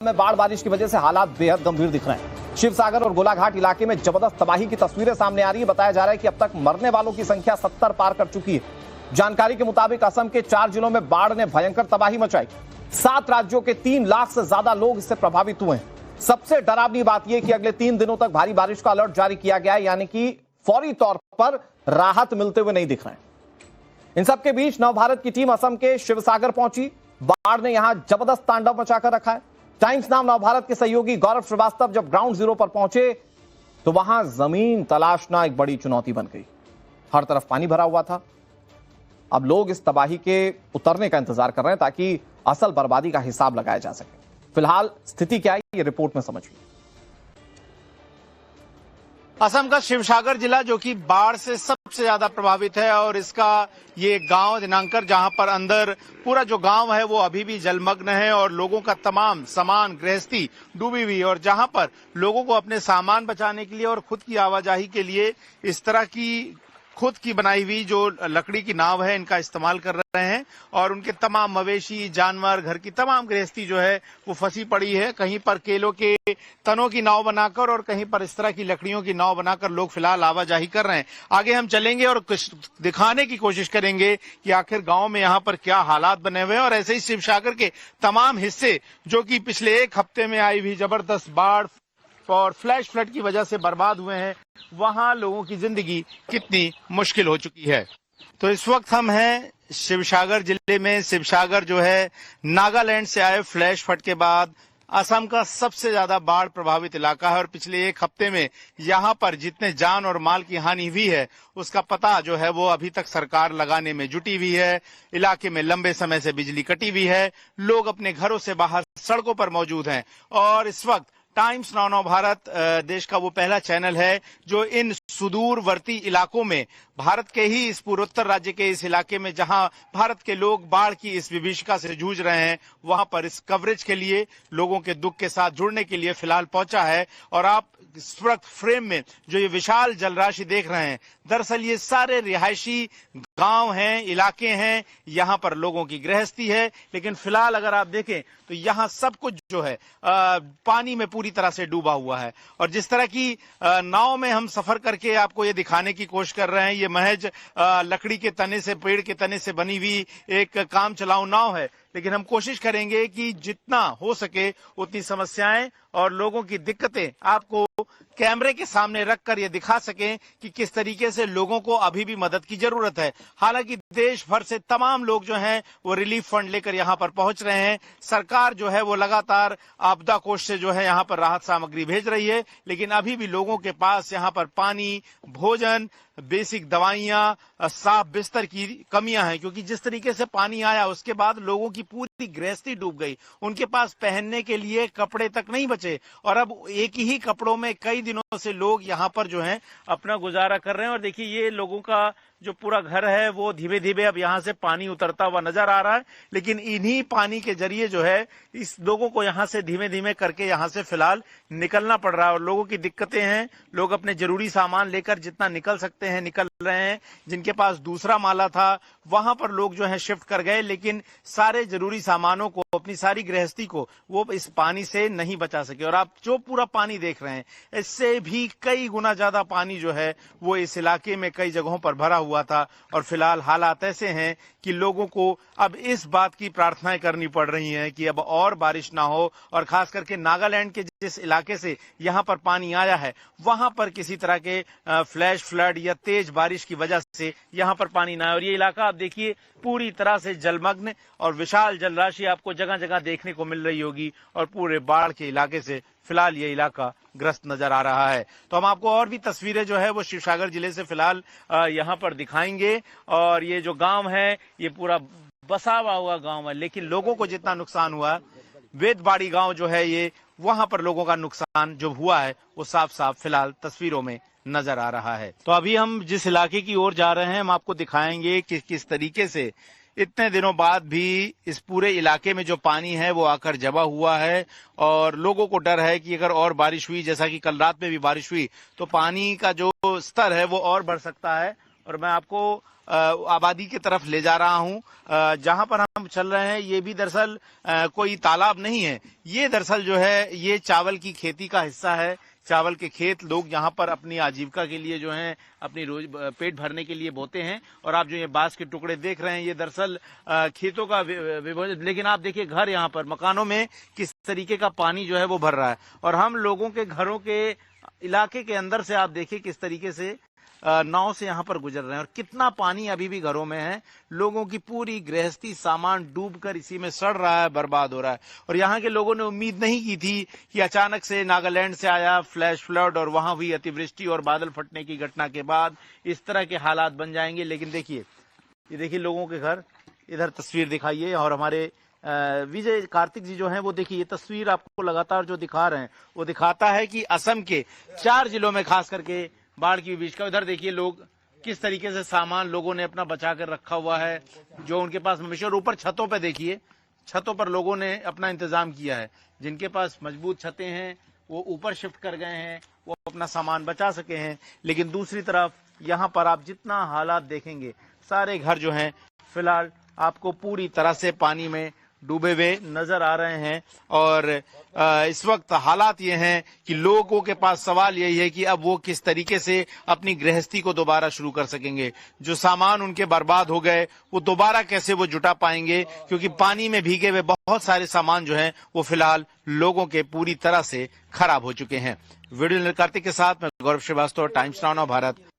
में बाढ़ बारिश की वजह से हालात बेहद गंभीर दिख रहे हैं। शिवसागर और गोलाघाट इलाके में जबरदस्त तबाही की तस्वीरें सामने आ रही है। बताया जा रहा है कि अब तक मरने वालों की संख्या 70 पार कर चुकी है। जानकारी के मुताबिक असम के 4 जिलों में बाढ़ ने भयंकर तबाही मचाई। 7 राज्यों के 3 लाख से ज्यादा लोग इससे प्रभावित हुए हैं। सबसे डरावनी बात यह कि अगले 3 दिनों तक भारी बारिश का अलर्ट जारी किया गया है, यानी कि फौरी तौर पर राहत मिलते हुए नहीं दिख रहे हैं। इन सबके बीच नवभारत की टीम असम के शिवसागर पहुंची। बाढ़ ने यहां जबरदस्त तांडव मचाकर रखा है। टाइम्स नाम नवभारत के सहयोगी गौरव श्रीवास्तव जब ग्राउंड जीरो पर पहुंचे तो वहां जमीन तलाशना एक बड़ी चुनौती बन गई। हर तरफ पानी भरा हुआ था। अब लोग इस तबाही के उतरने का इंतजार कर रहे हैं ताकि असल बर्बादी का हिसाब लगाया जा सके। फिलहाल स्थिति क्या है, ये रिपोर्ट में समझिए। असम का शिवसागर जिला जो कि बाढ़ से सबसे ज्यादा प्रभावित है और इसका ये गांव दिनांकर जहां पर अंदर पूरा जो गांव है वो अभी भी जलमग्न है और लोगों का तमाम सामान गृहस्थी डूबी हुई है। और जहां पर लोगों को अपने सामान बचाने के लिए और खुद की आवाजाही के लिए इस तरह की खुद की बनाई हुई जो लकड़ी की नाव है इनका इस्तेमाल कर रहे हैं और उनके तमाम मवेशी जानवर घर की तमाम गृहस्थी जो है वो फंसी पड़ी है। कहीं पर केलों के तनों की नाव बनाकर और कहीं पर इस तरह की लकड़ियों की नाव बनाकर लोग फिलहाल आवाजाही कर रहे हैं। आगे हम चलेंगे और कुछ दिखाने की कोशिश करेंगे कि आखिर गांव में यहाँ पर क्या हालात बने हुए हैं। और ऐसे ही शिवसागर के तमाम हिस्से जो कि पिछले 1 हफ्ते में आई हुई जबरदस्त बाढ़ और फ्लैश फ्लड की वजह से बर्बाद हुए हैं, वहां लोगों की जिंदगी कितनी मुश्किल हो चुकी है। तो इस वक्त हम हैं शिवसागर जिले में। शिवसागर जो है नागालैंड से आए फ्लैश फ्लड के बाद असम का सबसे ज्यादा बाढ़ प्रभावित इलाका है और पिछले 1 हफ्ते में यहाँ पर जितने जान और माल की हानि हुई है उसका पता जो है वो अभी तक सरकार लगाने में जुटी हुई है। इलाके में लंबे समय से बिजली कटी हुई है। लोग अपने घरों से बाहर सड़कों पर मौजूद हैं और इस वक्त टाइम्स नाउ नवभारत देश का वो पहला चैनल है जो इन सुदूरवर्ती इलाकों में भारत के ही इस पूर्वोत्तर राज्य के इस इलाके में जहां भारत के लोग बाढ़ की इस विभीषिका से जूझ रहे हैं वहां पर इस कवरेज के लिए लोगों के दुख के साथ जुड़ने के लिए फिलहाल पहुंचा है। और आप इस वक्त फ्रेम में जो ये विशाल जलराशि देख रहे हैं दरअसल ये सारे रिहायशी गांव हैं, इलाके हैं, यहाँ पर लोगों की गृहस्थी है। लेकिन फिलहाल अगर आप देखें तो यहाँ सब कुछ जो है पानी में पूरी तरह से डूबा हुआ है। और जिस तरह की नाव में हम सफर करके आपको ये दिखाने की कोशिश कर रहे हैं, ये महज लकड़ी के तने से पेड़ के तने से बनी हुई एक काम चलाऊ नाव है। लेकिन हम कोशिश करेंगे कि जितना हो सके उतनी समस्याएं और लोगों की दिक्कतें आपको कैमरे के सामने रखकर ये दिखा सकें कि किस तरीके से लोगों को अभी भी मदद की जरूरत है। हालांकि देश भर से तमाम लोग जो हैं वो रिलीफ फंड लेकर यहाँ पर पहुंच रहे हैं। सरकार जो है वो लगातार आपदा कोष से जो है यहाँ पर राहत सामग्री भेज रही है। लेकिन अभी भी लोगों के पास यहाँ पर पानी, भोजन, बेसिक दवाइयां, साफ बिस्तर की कमियां हैं क्योंकि जिस तरीके से पानी आया उसके बाद लोगों की पूरी गृहस्थी डूब गई। उनके पास पहनने के लिए कपड़े तक नहीं बचे और अब एक ही कपड़ों में कई दिनों से लोग यहाँ पर जो हैं अपना गुजारा कर रहे हैं। और देखिए ये लोगों का जो पूरा घर है वो धीरे धीरे अब यहाँ से पानी उतरता हुआ नजर आ रहा है। लेकिन इन्हीं पानी के जरिए जो है इस लोगों को यहाँ से धीमे धीमे करके यहाँ से फिलहाल निकलना पड़ रहा है और लोगों की दिक्कतें हैं। लोग अपने जरूरी सामान लेकर जितना निकल सकते हैं निकल रहे हैं। जिनके पास दूसरा माला था वहां पर लोग जो है शिफ्ट कर गए, लेकिन सारे जरूरी सामानों को, अपनी सारी गृहस्थी को वो इस पानी से नहीं बचा सके। और आप जो पूरा पानी देख रहे हैं इससे भी कई गुना ज्यादा पानी जो है वो इस इलाके में कई जगहों पर भरा हुआ था। और फिलहाल हालात ऐसे हैं कि लोगों को अब इस बात की प्रार्थनाएं करनी पड़ रही हैं कि अब और बारिश ना हो और खास करके नागालैंड के जिस इलाके से यहाँ पर पानी आया है वहां पर किसी तरह के फ्लैश फ्लड या तेज बारिश की वजह से यहाँ पर पानी ना आए। और ये इलाका आप देखिए पूरी तरह से जलमग्न और विशाल जलराशि आपको जगह जगह देखने को मिल रही होगी और पूरे बाढ़ के इलाके से फिलहाल ये इलाका ग्रस्त नजर आ रहा है। तो हम आपको और भी तस्वीरें जो है वो शिवसागर जिले से फिलहाल यहाँ पर दिखाएंगे। और ये जो गांव है ये पूरा बसा हुआ गांव है, लेकिन लोगों को जितना नुकसान हुआ, वेदबाड़ी गांव जो है ये वहां पर लोगों का नुकसान जो हुआ है वो साफ साफ फिलहाल तस्वीरों में नजर आ रहा है। तो अभी हम जिस इलाके की ओर जा रहे हैं हम आपको दिखाएंगे कि किस तरीके से इतने दिनों बाद भी इस पूरे इलाके में जो पानी है वो आकर जमा हुआ है और लोगों को डर है कि अगर और बारिश हुई, जैसा कि कल रात में भी बारिश हुई, तो पानी का जो स्तर है वो और बढ़ सकता है। और मैं आपको आबादी की तरफ ले जा रहा हूं। जहां पर हम चल रहे हैं ये भी दरअसल कोई तालाब नहीं है, ये दरअसल जो है ये चावल की खेती का हिस्सा है। चावल के खेत लोग यहाँ पर अपनी आजीविका के लिए जो है अपनी रोज पेट भरने के लिए बोते हैं। और आप जो ये बांस के टुकड़े देख रहे हैं ये दरअसल खेतों का विभाजन, लेकिन आप देखिए घर यहाँ पर मकानों में किस तरीके का पानी जो है वो भर रहा है। और हम लोगों के घरों के इलाके के अंदर से आप देखिए किस तरीके से नाव से यहाँ पर गुजर रहे हैं और कितना पानी अभी भी घरों में है। लोगों की पूरी गृहस्थी सामान डूबकर इसी में सड़ रहा है, बर्बाद हो रहा है। और यहाँ के लोगों ने उम्मीद नहीं की थी कि अचानक से नागालैंड से आया फ्लैश फ्लड और वहां हुई अतिवृष्टि और बादल फटने की घटना के बाद इस तरह के हालात बन जाएंगे। लेकिन देखिए, ये देखिए लोगों के घर, इधर तस्वीर दिखाइए। और हमारे विजय कार्तिक जी जो हैं वो देखिए ये तस्वीर आपको लगातार जो दिखा रहे हैं वो दिखाता है कि असम के 4 जिलों में खास करके बाढ़ की बीच का। इधर देखिए लोग किस तरीके से सामान लोगों ने अपना बचा कर रखा हुआ है जो उनके पास मवेशी। और ऊपर छतों पे देखिए, छतों पर लोगों ने अपना इंतजाम किया है। जिनके पास मजबूत छतें हैं वो ऊपर शिफ्ट कर गए हैं, वो अपना सामान बचा सके हैं। लेकिन दूसरी तरफ यहाँ पर आप जितना हालात देखेंगे, सारे घर जो हैं फिलहाल आपको पूरी तरह से पानी में डूबे हुए नजर आ रहे हैं। और इस वक्त हालात ये हैं कि लोगों के पास सवाल यही है कि अब वो किस तरीके से अपनी गृहस्थी को दोबारा शुरू कर सकेंगे। जो सामान उनके बर्बाद हो गए वो दोबारा कैसे वो जुटा पाएंगे, क्योंकि पानी में भीगे हुए बहुत सारे सामान जो हैं वो फिलहाल लोगों के पूरी तरह से खराब हो चुके हैं। वीडियो कार्तिक के साथ मैं गौरव श्रीवास्तव, टाइम्स नाउ भारत।